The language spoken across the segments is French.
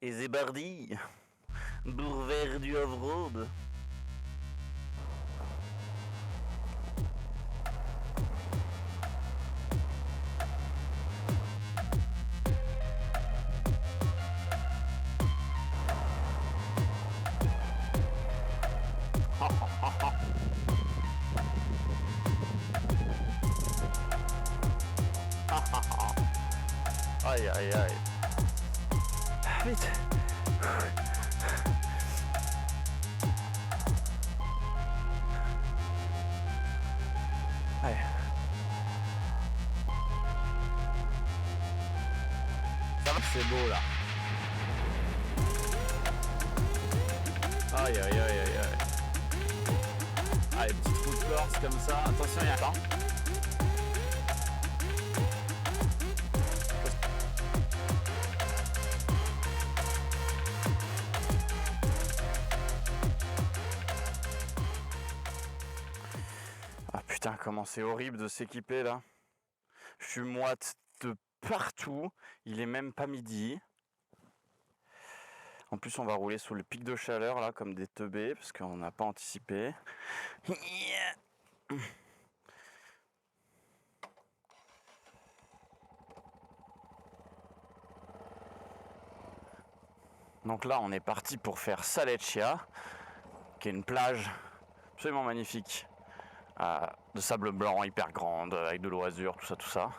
Et Zébardi, Bourvert du off-road. Aïe aïe aïe. Vite. Allez. Ça va, c'est beau là. Aïe aïe aïe aïe aïe. Allez, petite route corse comme ça. Attention, il y a un temps. Ah putain, comment c'est horrible de s'équiper là. Je suis moite de partout. Il est même pas midi. En plus, on va rouler sous le pic de chaleur là, comme des teubés, parce qu'on n'a pas anticipé. Donc là, on est parti pour faire Saleccia, qui est une plage absolument magnifique, de sable blanc hyper grande, avec de l'oisure, tout ça.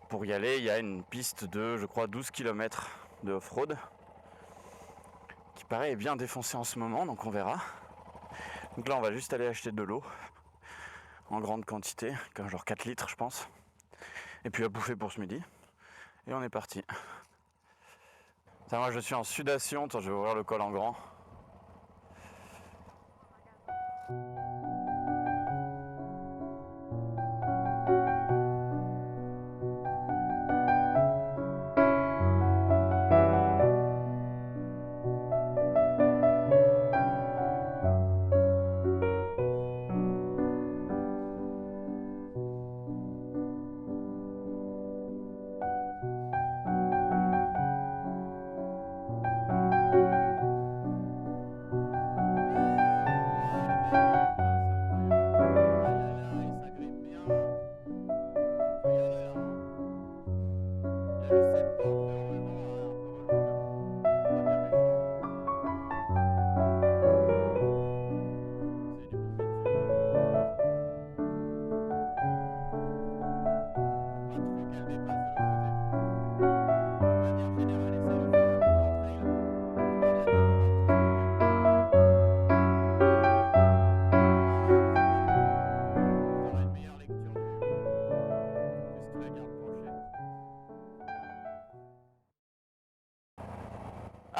Pour y aller, il y a une piste de, je crois, 12 km de off-road, qui paraît bien défoncée en ce moment, donc on verra. Donc là, on va juste aller acheter de l'eau, en grande quantité, genre 4 litres, je pense. Et puis à bouffer pour ce midi. Et on est parti. Ça, moi, je suis en sudation. Attends, je vais ouvrir le col en grand.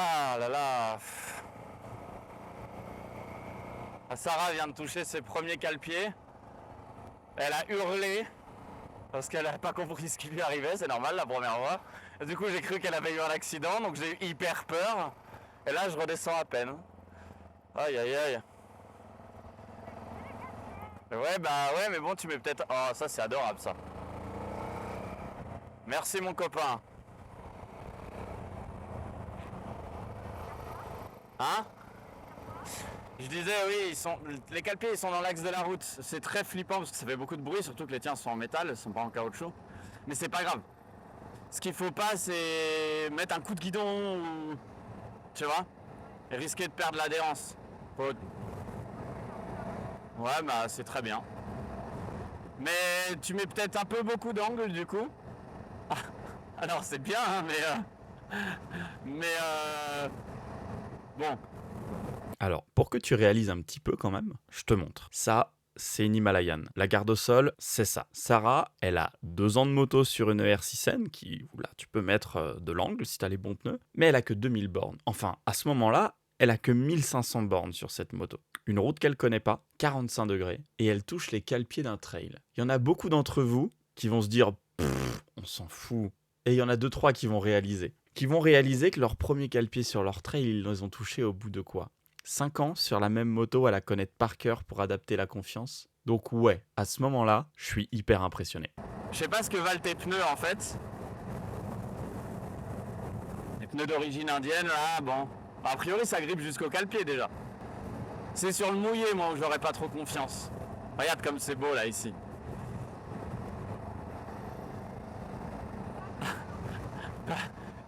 Ah là là. Sarah vient de toucher ses premiers cale-pieds. Elle a hurlé parce qu'elle n'a pas compris ce qui lui arrivait, c'est normal la première fois. Et du coup, j'ai cru qu'elle avait eu un accident, donc j'ai eu hyper peur. Et là, je redescends à peine. Aïe aïe aïe. Ouais, bah ouais, mais bon, tu mets peut-être... Oh, ça, c'est adorable, ça. Merci, mon copain. Hein? Je disais, oui, les cale-pieds, ils sont dans l'axe de la route. C'est très flippant parce que ça fait beaucoup de bruit, surtout que les tiens sont en métal, ils sont pas en caoutchouc. Mais c'est pas grave. Ce qu'il faut pas, c'est mettre un coup de guidon ou... Tu vois? Et risquer de perdre l'adhérence. Ouais, bah c'est très bien. Mais tu mets peut-être un peu beaucoup d'angle du coup. Alors c'est bien, hein, bon. Alors, pour que tu réalises un petit peu quand même, je te montre. Ça, c'est une Himalayan. La garde au sol, c'est ça. Sarah, elle a 2 ans de moto sur une R6N, où là, tu peux mettre de l'angle si tu as les bons pneus, mais elle a que 2000 bornes. Enfin, à ce moment-là, elle a que 1500 bornes sur cette moto. Une route qu'elle connaît pas, 45 degrés, et elle touche les cale-pieds d'un trail. Il y en a beaucoup d'entre vous qui vont se dire « on s'en fout ». Et il y en a 2-3 qui vont réaliser. Que leur premier cale-pied sur leur trail, ils les ont touchés au bout de quoi ? 5 ans sur la même moto à la connaître par cœur pour adapter la confiance. Donc ouais, à ce moment-là, je suis hyper impressionné. Je sais pas ce que valent tes pneus en fait. Les pneus pneus d'origine indienne, là, bon. A priori, ça grippe jusqu'au cale-pied déjà. C'est sur le mouillé, moi, où j'aurais pas trop confiance. Regarde comme c'est beau, là, ici.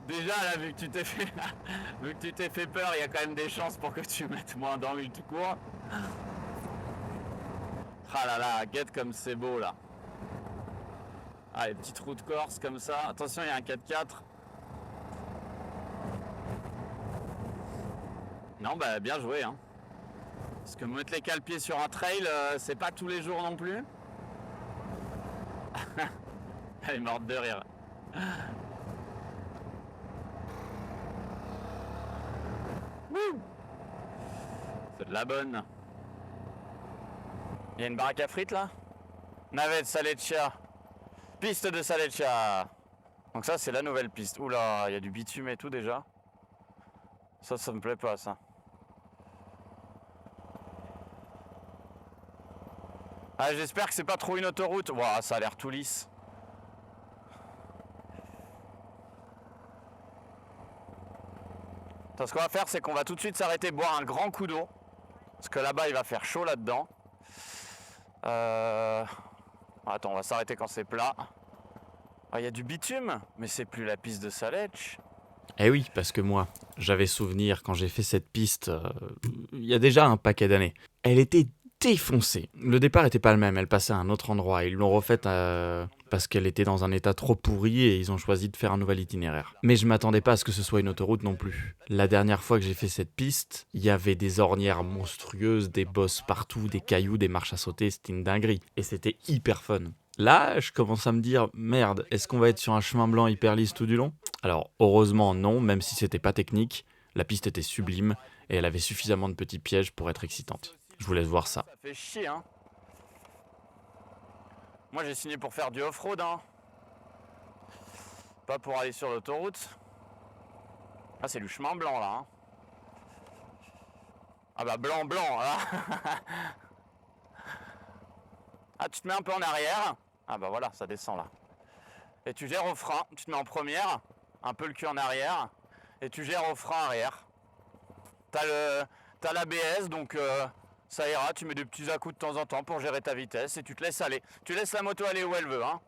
Déjà, là, vu que tu t'es fait peur, il y a quand même des chances pour que tu mettes moins dans l'huile tout court. Ah là là, guette comme c'est beau, là. Ah, les petites routes corse comme ça. Attention, il y a un 4x4. Non, bah, bien joué, hein. Parce que mettre les cale-pieds sur un trail, c'est pas tous les jours non plus. Elle est morte de rire. C'est de la bonne. Il y a une baraque à frites là. Navette Saleccia. Piste de Saleccia. Donc ça c'est la nouvelle piste. Oula, il y a du bitume et tout déjà. Ça me plaît pas ça. Ah, j'espère que c'est pas trop une autoroute. Ouah, ça a l'air tout lisse. Attends, ce qu'on va faire, c'est qu'on va tout de suite s'arrêter boire un grand coup d'eau. Parce que là-bas, il va faire chaud là-dedans. Attends, on va s'arrêter quand c'est plat. Ah, il y a du bitume, mais c'est plus la piste de Saletch. Eh oui, parce que moi, j'avais souvenir quand j'ai fait cette piste, il y a déjà un paquet d'années. Elle était défoncée. Le départ était pas le même, elle passait à un autre endroit. Ils l'ont refaite parce qu'elle était dans un état trop pourri et ils ont choisi de faire un nouvel itinéraire. Mais je m'attendais pas à ce que ce soit une autoroute non plus. La dernière fois que j'ai fait cette piste, il y avait des ornières monstrueuses, des bosses partout, des cailloux, des marches à sauter, c'était une dinguerie. Et c'était hyper fun. Là, je commence à me dire, merde, est-ce qu'on va être sur un chemin blanc hyper lisse tout du long ? Alors, heureusement non, même si c'était pas technique, la piste était sublime et elle avait suffisamment de petits pièges pour être excitante. Je vous laisse voir ça. Ça fait chier, hein. Moi, j'ai signé pour faire du off-road, hein. Pas pour aller sur l'autoroute. Ah, c'est du chemin blanc, là, hein. Ah bah, blanc, là. Ah, tu te mets un peu en arrière. Ah bah voilà, ça descend, là. Et tu gères au frein. Tu te mets en première, un peu le cul en arrière. Et tu gères au frein arrière. T'as l'ABS, donc ça ira. Tu mets des petits à-coups de temps en temps pour gérer ta vitesse. Et tu te laisses aller. Tu laisses la moto aller où elle veut, hein.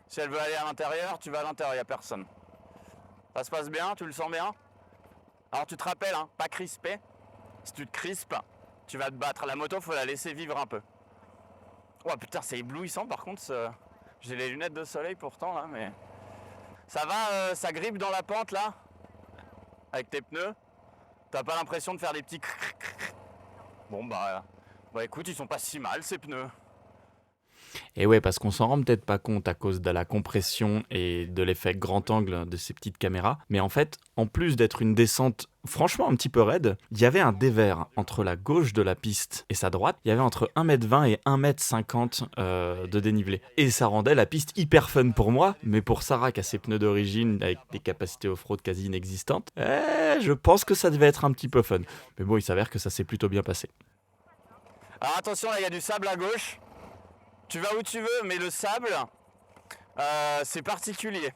Si elle veut aller à l'intérieur, tu vas à l'intérieur, il n'y a personne. Ça se passe bien, tu le sens bien. Alors tu te rappelles, hein, pas crispé. Si tu te crispes, tu vas te battre. La moto, faut la laisser vivre un peu. Oh putain, c'est éblouissant par contre. J'ai les lunettes de soleil pourtant là, mais... Ça va, ça grippe dans la pente là. Avec tes pneus. T'as pas l'impression de faire des petits... Bon bah écoute, ils sont pas si mal ces pneus. Et ouais, parce qu'on s'en rend peut-être pas compte à cause de la compression et de l'effet grand angle de ces petites caméras. Mais en fait, en plus d'être une descente franchement un petit peu raide, il y avait un dévers entre la gauche de la piste et sa droite. Il y avait entre 1m20 et 1m50 de dénivelé. Et ça rendait la piste hyper fun pour moi, mais pour Sarah qui a ses pneus d'origine avec des capacités off-road quasi inexistantes, je pense que ça devait être un petit peu fun. Mais bon, il s'avère que ça s'est plutôt bien passé. Alors attention, là il y a du sable à gauche. Tu vas où tu veux, mais le sable, c'est particulier.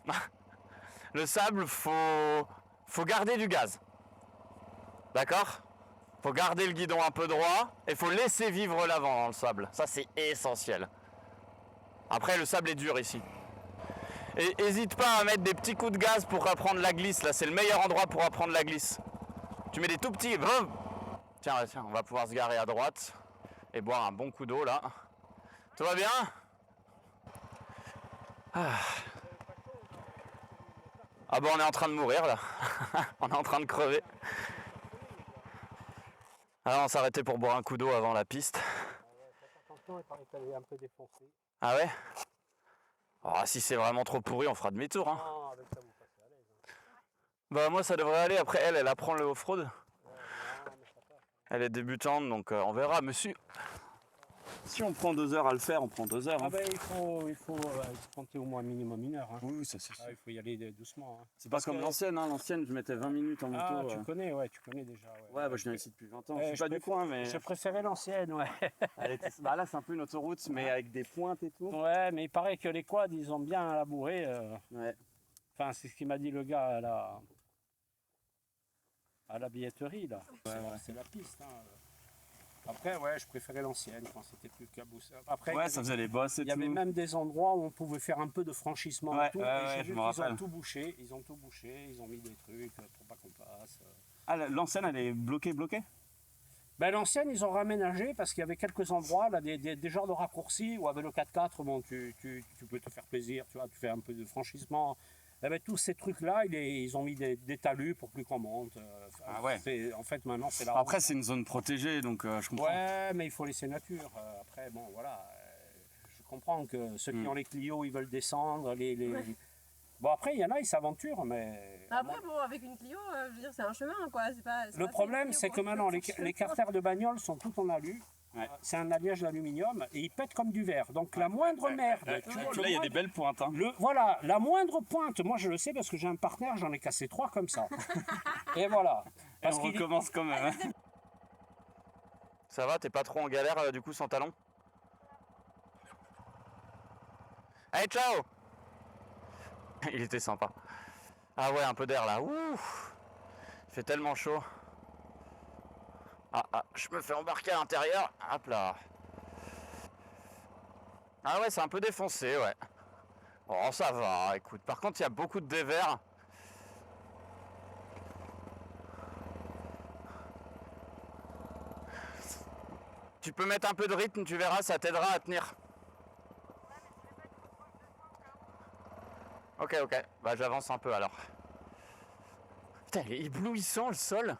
Le sable, faut garder du gaz. D'accord ? Faut garder le guidon un peu droit et faut laisser vivre l'avant dans le sable. Ça, c'est essentiel. Après, le sable est dur ici. Et n'hésite pas à mettre des petits coups de gaz pour apprendre la glisse. Là, c'est le meilleur endroit pour apprendre la glisse. Tu mets des tout petits... Tiens, on va pouvoir se garer à droite et boire un bon coup d'eau, là. Tout va bien ? Ah bah on est en train de mourir là. On est en train de crever. Alors on s'arrêtait pour boire un coup d'eau avant la piste. Attention, il paraît qu'elle est un peu défoncée. Ah ouais ? Oh, si c'est vraiment trop pourri, on fera demi-tour. Hein. Non, avec ça vous passez à l'aise. Bah moi ça devrait aller. Après elle apprend le off-road. Non, mais ça passe. Elle est débutante donc on verra. Mais si on prend 2 heures à le faire, on prend 2 heures. Ah Hein. ben il faut compter au moins minimum 1 heure. Hein. Oui, ça c'est Ah, il faut y aller doucement. Hein. C'est pas comme l'ancienne. Hein. L'ancienne je mettais 20 minutes en moto. Ah, tu connais déjà. Ouais, bah je viens ici depuis 20 ans. Ouais, Je suis pas du coin, mais... Je préférais l'ancienne, ouais. Bah là c'est un peu une autoroute, mais avec des pointes et tout. Ouais, mais il paraît que les quads, ils ont bien labouré. Ouais. Enfin, c'est ce qu'il m'a dit le gars là. À la billetterie, là. C'est la piste. Hein. Après, ouais, je préférais l'ancienne quand c'était plus cabossé. Après, Ouais, ça faisait les bosses et il y avait tout. même des endroits où on pouvait faire un peu de franchissement Ouais, et tout. ouais, Et ouais, j'ai je vu me qu'ils ont rappelle. tout bouché. Ils ont tout bouché. Ils ont mis des trucs pour pas qu'on passe. Ah, l'ancienne, elle est bloquée. Ben, l'ancienne, ils ont raménagé parce qu'il y avait quelques endroits, là, des genres de raccourcis où avec le 4x4, bon, tu peux te faire plaisir, tu vois, tu fais un peu de franchissement. Eh ben, tous ces trucs-là, ils ont mis des talus pour plus qu'on monte. Ah ouais. En fait, maintenant, c'est la Après, route. c'est une zone protégée, donc je comprends. Ouais, mais il faut laisser nature. Après, bon, voilà. Je comprends que ceux qui ont les Clio, ils veulent descendre. Bon, après, il y en a, ils s'aventurent, mais... Après, bon, avec une Clio, je veux dire, c'est un chemin, quoi. Le problème, c'est que maintenant, les carters de bagnole sont tout en alu. Ouais. C'est un alliage d'aluminium et ils pètent comme du verre. Donc la moindre merde, tu vois, Là, il y a des belles pointes. Hein. voilà, la moindre pointe, moi je le sais parce que j'ai un partenaire, j'en ai cassé 3 comme ça. Et voilà. Et on recommence quand même. Hein. Ça va, t'es pas trop en galère du coup sans talon? Allez, ciao! Il était sympa. Ah ouais, un peu d'air là. Ouh! Il fait tellement chaud. Ah, je me fais embarquer à l'intérieur. Hop là. Ah ouais, c'est un peu défoncé, ouais. Oh, ça va, écoute. Par contre, il y a beaucoup de dévers. Tu peux mettre un peu de rythme, tu verras, ça t'aidera à tenir. Ok, bah j'avance un peu alors. Putain, il est éblouissant le sol.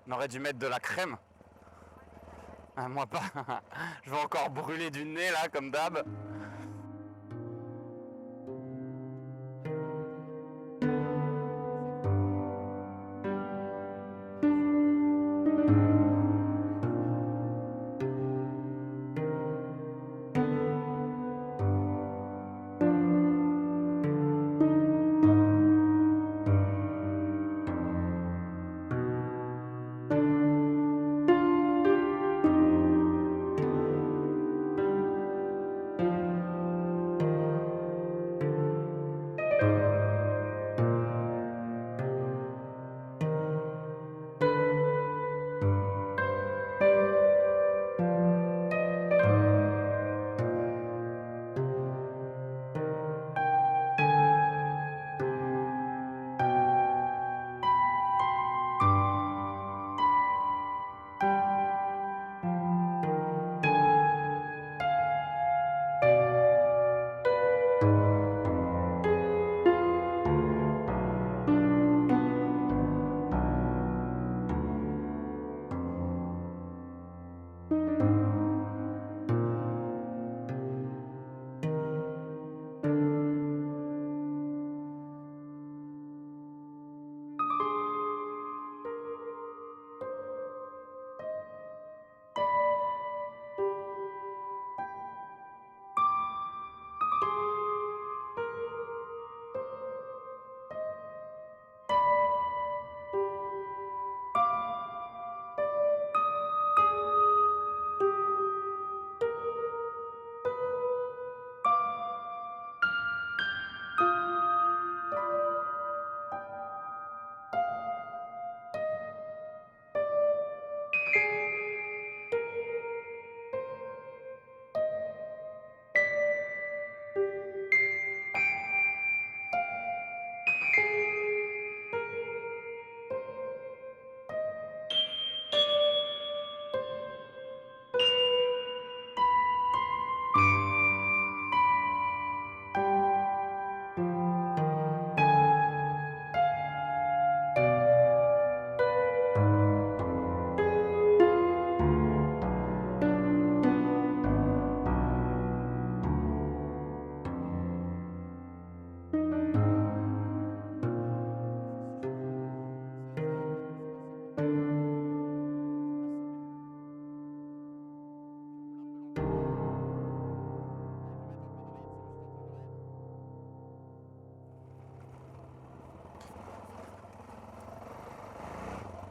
On aurait dû mettre de la crème. Ah, moi pas. Je vais encore brûler du nez là comme d'hab.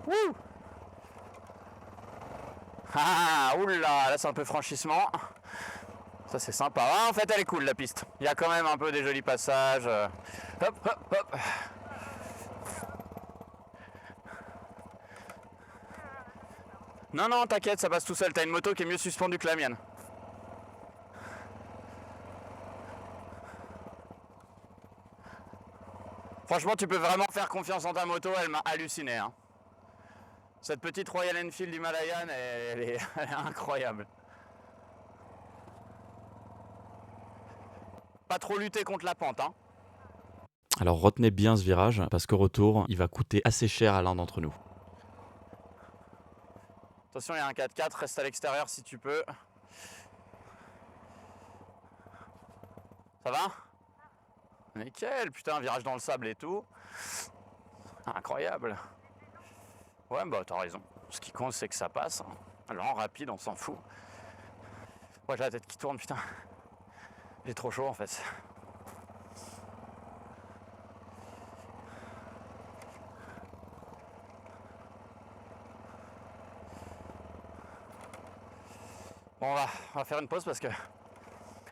Wouh! Ah, oula, là c'est un peu franchissement. Ça c'est sympa. Ah, en fait elle est cool la piste. Il y a quand même un peu des jolis passages. Hop, hop, hop. Non, non, t'inquiète, ça passe tout seul. T'as une moto qui est mieux suspendue que la mienne. Franchement, tu peux vraiment faire confiance en ta moto, elle m'a halluciné. Hein. Cette petite Royal Enfield Himalayan, elle est incroyable. Pas trop lutter contre la pente. Hein. Alors retenez bien ce virage, parce qu'au retour, il va coûter assez cher à l'un d'entre nous. Attention, il y a un 4x4, reste à l'extérieur si tu peux. Ça va? Nickel, putain, virage dans le sable et tout. Incroyable. Ouais, bah t'as raison. Ce qui compte, c'est que ça passe. Lent, rapide, on s'en fout. Ouais, j'ai la tête qui tourne, putain. J'ai trop chaud en fait. Bon, on va faire une pause parce que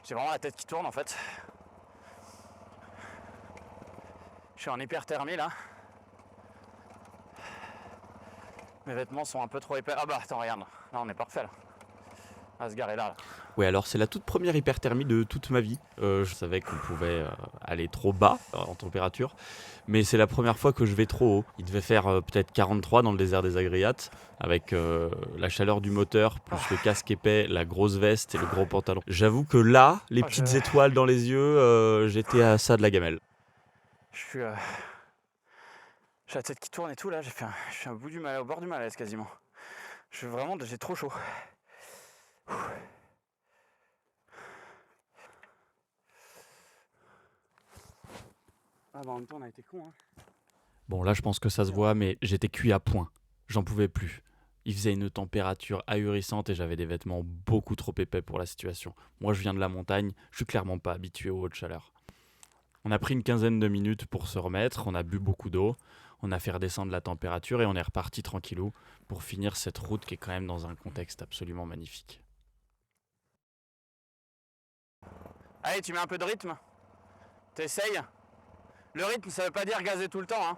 j'ai vraiment la tête qui tourne en fait. Je suis en hyperthermie là. Mes vêtements sont un peu trop épais. Ah bah attends, regarde. Là, on est parfait là. On va se garer là. Ouais, alors c'est la toute première hyperthermie de toute ma vie. Je savais qu'on pouvait aller trop bas en température, mais c'est la première fois que je vais trop haut. Il devait faire peut-être 43 dans le désert des Agriates, avec la chaleur du moteur, plus le casque épais, la grosse veste et le gros pantalon. J'avoue que là, les petites étoiles dans les yeux, j'étais à ça de la gamelle. J'ai la tête qui tourne et tout là, je suis au bord du malaise quasiment. J'ai trop chaud. Ah bah en même temps on a été cons hein. Bon là je pense que ça se voit, mais j'étais cuit à point. J'en pouvais plus. Il faisait une température ahurissante et j'avais des vêtements beaucoup trop épais pour la situation. Moi je viens de la montagne, je suis clairement pas habitué aux hautes chaleurs. On a pris une quinzaine de minutes pour se remettre, on a bu beaucoup d'eau, on a fait redescendre la température et on est reparti tranquillou pour finir cette route qui est quand même dans un contexte absolument magnifique. Allez, tu mets un peu de rythme. T'essayes. Le rythme, ça veut pas dire gazer tout le temps. Hein.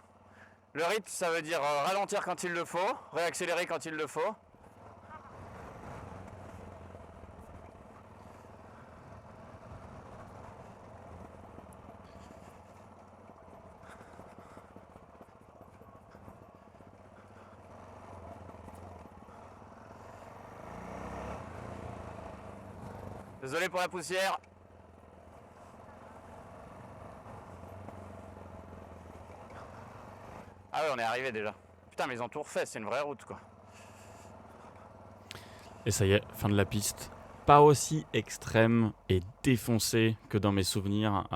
Le rythme, ça veut dire ralentir quand il le faut, réaccélérer quand il le faut. Désolé pour la poussière. Ah ouais, on est arrivé déjà. Putain, mais ils ont tout refait, c'est une vraie route quoi. Et ça y est, fin de la piste. Pas aussi extrême et défoncé que dans mes souvenirs.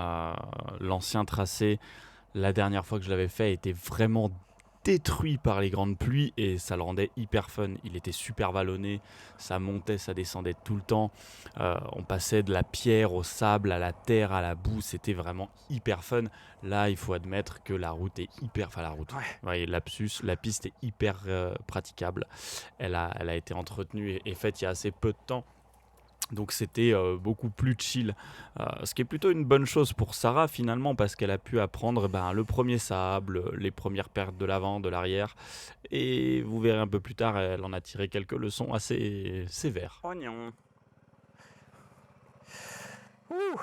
L'ancien tracé, la dernière fois que je l'avais fait, était vraiment détruit par les grandes pluies et ça le rendait hyper fun. Il était super vallonné, ça montait, ça descendait tout le temps. On passait de la pierre au sable, à la terre, à la boue. C'était vraiment hyper fun. Là, il faut admettre que la route est hyper... Enfin, la route. Ouais, lapsus. La piste est hyper praticable. Elle a été entretenue et faite il y a assez peu de temps. Donc c'était beaucoup plus chill, ce qui est plutôt une bonne chose pour Sarah finalement parce qu'elle a pu apprendre le premier sable, les premières pertes de l'avant, de l'arrière et vous verrez un peu plus tard elle en a tiré quelques leçons assez sévères. Oignon. Ouh.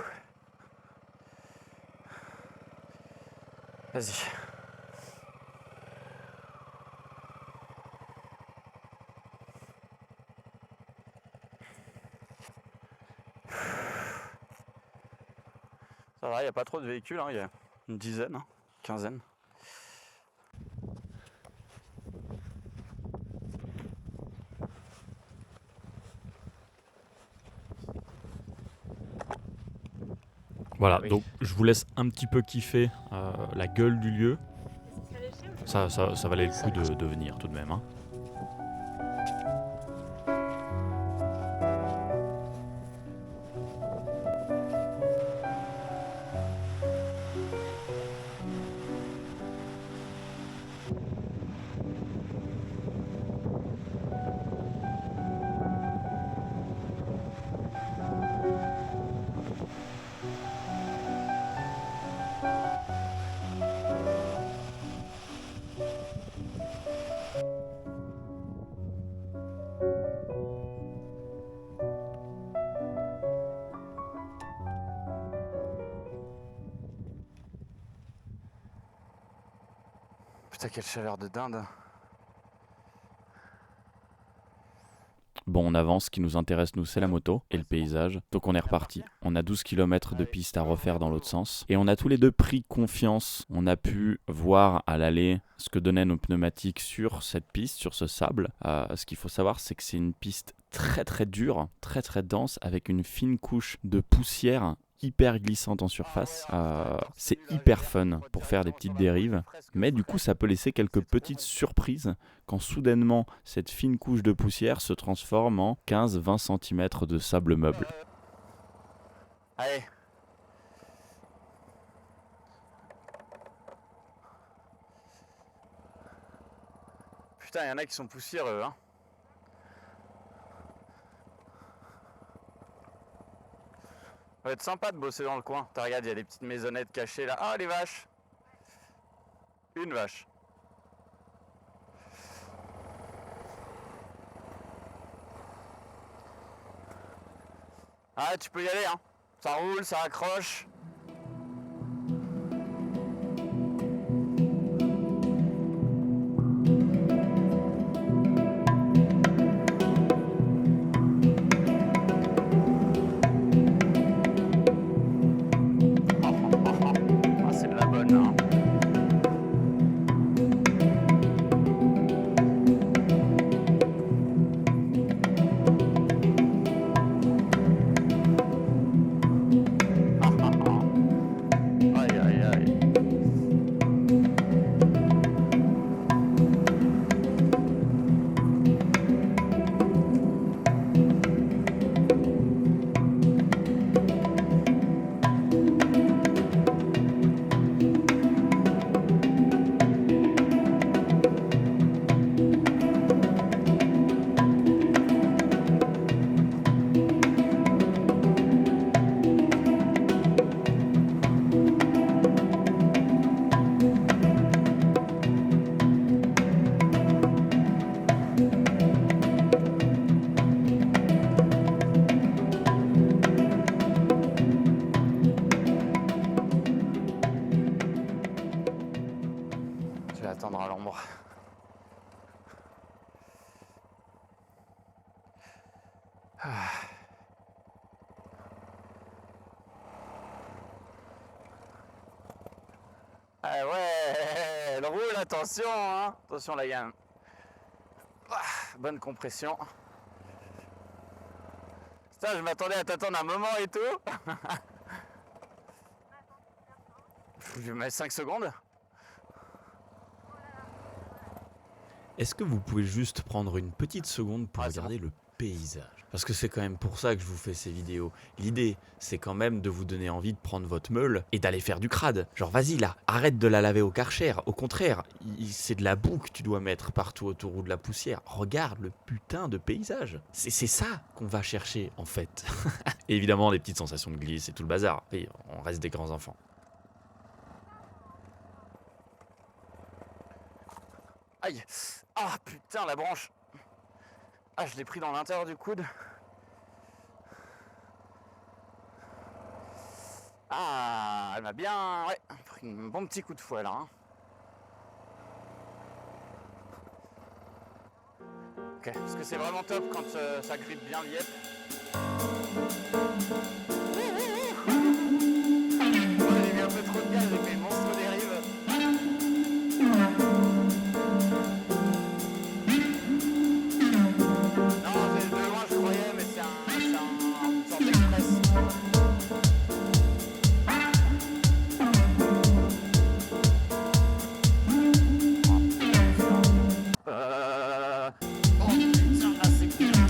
Vas-y. Ça va, il n'y a pas trop de véhicules, il y a une dizaine, quinzaine. Voilà, donc je vous laisse un petit peu kiffer la gueule du lieu. Ça valait le coup de venir tout de même. Hein. Putain, quelle chaleur de dinde. Bon, on avance, ce qui nous intéresse, nous, c'est la moto et le paysage. Donc on est reparti. On a 12 km de piste à refaire dans l'autre sens. Et on a tous les deux pris confiance. On a pu voir à l'aller ce que donnaient nos pneumatiques sur cette piste, sur ce sable. Ce qu'il faut savoir, c'est que c'est une piste très très dure, très très dense, avec une fine couche de poussière hyper glissante en surface. C'est hyper fun pour faire des petites dérives. Mais du coup, ça peut laisser quelques petites surprises quand soudainement cette fine couche de poussière se transforme en 15-20 cm de sable meuble. Allez. Putain, il y en a qui sont poussiéreux, hein. Ça va être sympa de bosser dans le coin. T'as regarde, il y a des petites maisonnettes cachées là. Ah, les vaches. Une vache. Ah, tu peux y aller, hein. Ça roule, ça accroche. Ah, c'est de la bonne, hein. Aïe, aïe, aïe. Je vais attendre à l'ombre. Ah ouais, elle roule, attention, hein. Attention la gamme. Bonne compression. Putain, je m'attendais à t'attendre un moment et tout. Je mets 5 secondes. Est-ce que vous pouvez juste prendre une petite seconde pour Ah, c'est regarder le paysage? Parce que c'est quand même pour ça que je vous fais ces vidéos. L'idée, c'est quand même de vous donner envie de prendre votre meule et d'aller faire du crade. Genre vas-y là, arrête de la laver au Karcher. Au contraire, c'est de la boue que tu dois mettre partout autour ou de la poussière. Regarde le putain de paysage. C'est ça qu'on va chercher en fait. Et évidemment, les petites sensations de glisse et tout le bazar. Et on reste des grands enfants. Aïe. Ah putain, la branche. Ah, je l'ai pris dans l'intérieur du coude. Ah, elle m'a bien... Ouais, pris un bon petit coup de fouet là, hein. Ok, parce que c'est vraiment top quand ça grippe bien l'IEP. Ouais, j'ai mis un peu trop de gaz, j'ai fait une monstre dérive. Non, c'est de loin je croyais, mais c'est une sorte d'express. Oh putain, là c'est compliqué.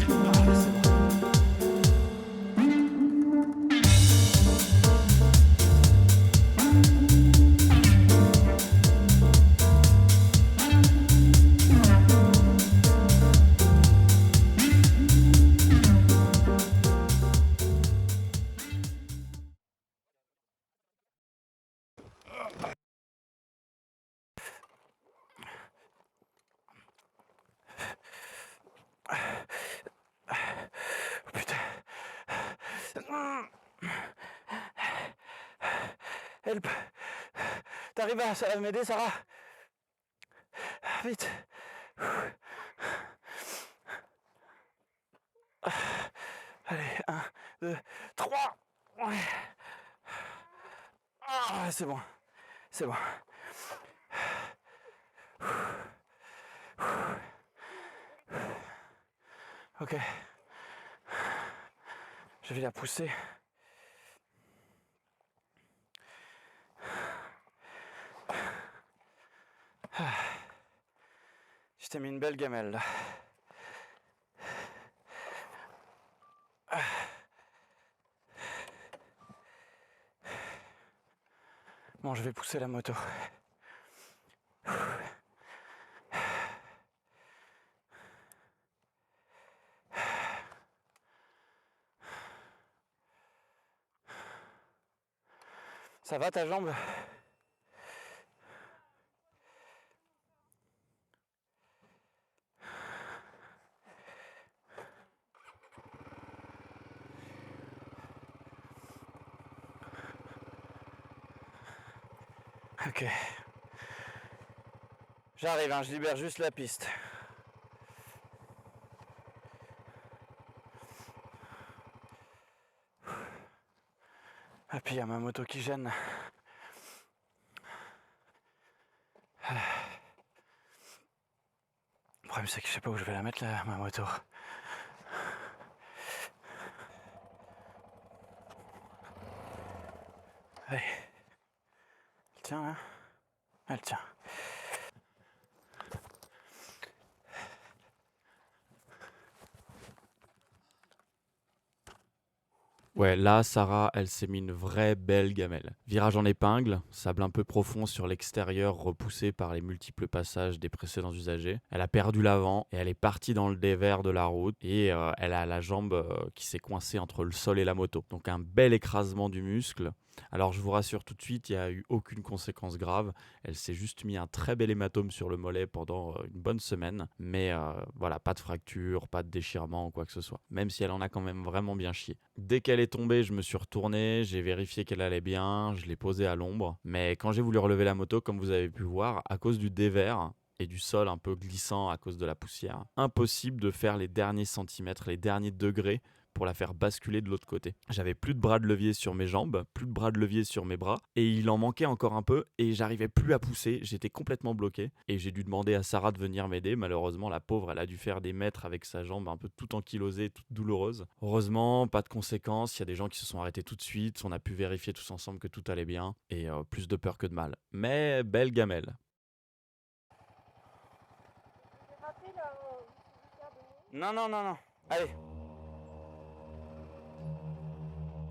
Ah, c'est bon. Putain. Help. T'arrives à m'aider, Sarah? vite. Allez, 1, 2, 3. Ouais. Ah, c'est bon. C'est bon. Ok. Je vais la pousser. Je t'ai mis une belle gamelle là. Bon, je vais pousser la moto. Ça va ta jambe? Ok. J'arrive, hein, je libère juste la piste. Ah puis il y a ma moto qui gêne. Le problème c'est que je sais pas où je vais la mettre là, ma moto. Allez. Elle tient là? Elle tient. Ouais, là, Sarah, elle s'est mis une vraie belle gamelle. Virage en épingle, sable un peu profond sur l'extérieur repoussé par les multiples passages des précédents usagers. Elle a perdu l'avant et elle est partie dans le dévers de la route et elle a la jambe qui s'est coincée entre le sol et la moto. Donc un bel écrasement du muscle. Alors je vous rassure tout de suite, il n'y a eu aucune conséquence grave. Elle s'est juste mis un très bel hématome sur le mollet pendant une bonne semaine. Mais voilà, pas de fracture, pas de déchirement ou quoi que ce soit. Même si elle en a quand même vraiment bien chié. Dès qu'elle est tombée, je me suis retourné, j'ai vérifié qu'elle allait bien, je l'ai posée à l'ombre. Mais quand j'ai voulu relever la moto, comme vous avez pu voir, à cause du dévers et du sol un peu glissant à cause de la poussière, impossible de faire les derniers centimètres, les derniers degrés pour la faire basculer de l'autre côté. J'avais plus de bras de levier sur mes jambes, plus de bras de levier sur mes bras, et il en manquait encore un peu, et j'arrivais plus à pousser, j'étais complètement bloqué, et j'ai dû demander à Sarah de venir m'aider. Malheureusement, la pauvre, elle a dû faire des mètres avec sa jambe un peu tout ankylosée, toute douloureuse. Heureusement, pas de conséquences, il y a des gens qui se sont arrêtés tout de suite, on a pu vérifier tous ensemble que tout allait bien, et plus de peur que de mal. Mais belle gamelle. Non, non, non, non. Allez.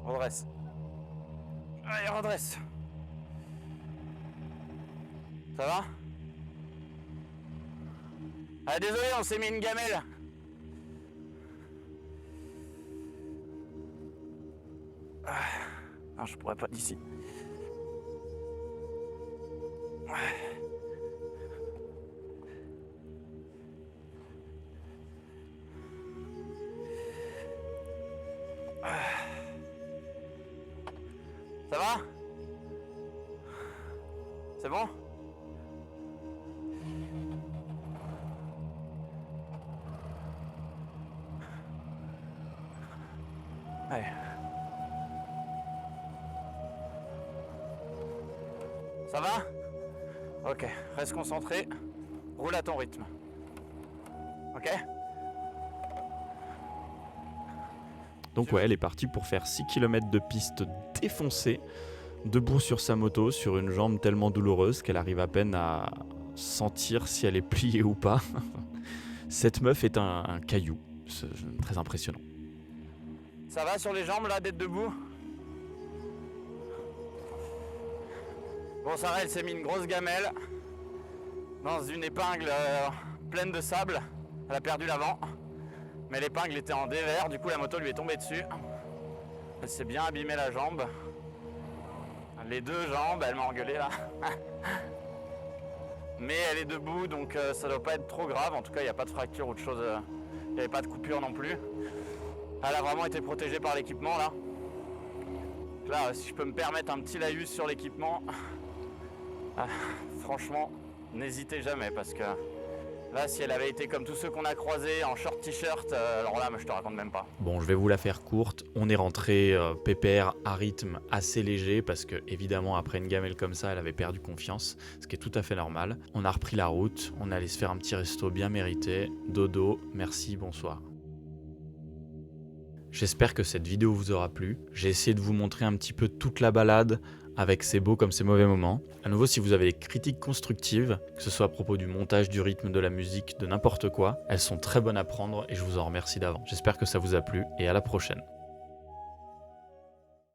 Redresse. Allez, redresse. Ça va? Ah, désolé, on s'est mis une gamelle. Non, je pourrais pas d'ici. Ça va? C'est bon? Allez. Ça va? Ok, reste concentré. Roule à ton rythme. Ok? Donc ouais, elle est partie pour faire 6 km de piste défoncée, debout sur sa moto, sur une jambe tellement douloureuse qu'elle arrive à peine à sentir si elle est pliée ou pas. Cette meuf est un caillou, c'est très impressionnant. Ça va sur les jambes là d'être debout? Bon, Sarah, elle s'est mis une grosse gamelle dans une épingle pleine de sable. Elle a perdu l'avant, mais l'épingle était en dévers, du coup la moto lui est tombée dessus. Elle s'est bien abîmé la jambe. Les deux jambes, elle m'a engueulé là. Mais elle est debout, donc ça doit pas être trop grave. En tout cas, il n'y a pas de fracture ou de chose. Il n'y avait pas de coupure non plus. Elle a vraiment été protégée par l'équipement là. Là, si je peux me permettre un petit laïus sur l'équipement, franchement, n'hésitez jamais parce que Là, si elle avait été comme tous ceux qu'on a croisés en short t-shirt, alors là, je te raconte même pas. Bon, je vais vous la faire courte. On est rentré pépère à rythme assez léger parce que, évidemment, après une gamelle comme ça, elle avait perdu confiance, ce qui est tout à fait normal. On a repris la route, on est allé se faire un petit resto bien mérité. Dodo, merci, bonsoir. J'espère que cette vidéo vous aura plu. J'ai essayé de vous montrer un petit peu toute la balade avec ses beaux comme ses mauvais moments. À nouveau, si vous avez des critiques constructives, que ce soit à propos du montage, du rythme, de la musique, de n'importe quoi, elles sont très bonnes à prendre et je vous en remercie d'avance. J'espère que ça vous a plu et à la prochaine.